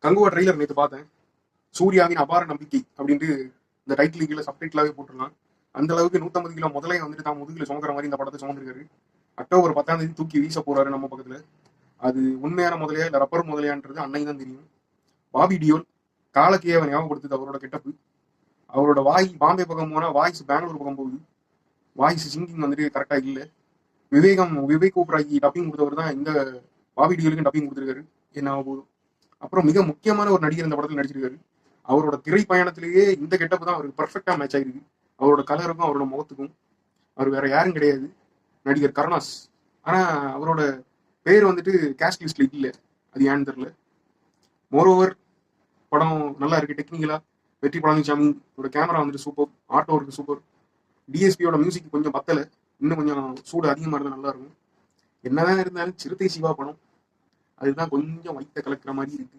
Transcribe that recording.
Kanguva trailer நேற்று பார்த்தேன். சூர்யாவின் அபார நம்பிக்கை அப்படின்ட்டு இந்த டைட்டில் கீழே சப்டைட்டிலாவே போட்டுருலாம். அந்த அளவுக்கு 150 கிலோ முதலையை வந்துட்டு தான் முதுகில் சுமக்கிற மாதிரி இந்த படத்தை சுமந்திருக்காரு. அக்டோபர் 10ஆம் தேதி தூக்கி வீச போறாரு நம்ம பக்கத்துல. அது உண்மையான முதலையா இல்ல ரப்பர் முதலையான்றது அன்னைக்கு தான் தெரியும். பாபி டியோல் காலக்கேவை ஞாபகப்படுத்துது அவரோட கெட்டப்பு. அவரோட வாய் பாம்பே பக்கம் போனா வாய்ஸ் பெங்களூர் பக்கம் போகுது. வாய்ஸ் சிங்கிங் வந்துட்டு கரெக்டா இல்லை. விவேக் ஓப்ராய்க்கு டப்பிங் கொடுத்தவர் தான் இந்த பாபி டியோலுக்கு டப்பிங் கொடுத்துருக்காரு. என்ன ஆக போதும். அப்புறம் மிக முக்கியமான ஒரு நடிகர் இந்த படத்தில் நடிச்சிருக்காரு. அவரோட திரை பயணத்திலேயே இந்த கெட்டப் தான் அவருக்கு பர்ஃபெக்டா மேட்ச் ஆயிருக்கு. அவரோட கலருக்கும் அவரோட முகத்துக்கும். அவர் வேற யாரும் கிடையாது, நடிகர் கருணாஸ். ஆனா அவரோட பேர் வந்துட்டு கேஸ்ட் லிஸ்ட்ல இல்ல, அது ஏன்னு தெரியல. மோரோவர் படம் நல்லா இருக்கு டெக்னிக்கலா. வெற்றி பழனிசாமியோட கேமரா வந்துட்டு சூப்பர், ஆட்டோ இருக்கு சூப்பர். டிஎஸ்பியோட மியூசிக் கொஞ்சம் பத்தல, இன்னும் கொஞ்சம் சூடு அதிகமா இருந்தா நல்லா இருக்கும். என்னதான் இருந்தாலும் சிறுத்தை சிவா படம், அதுதான் கொஞ்சம் வயிற்ற கலக்கிற மாதிரி இருக்கு.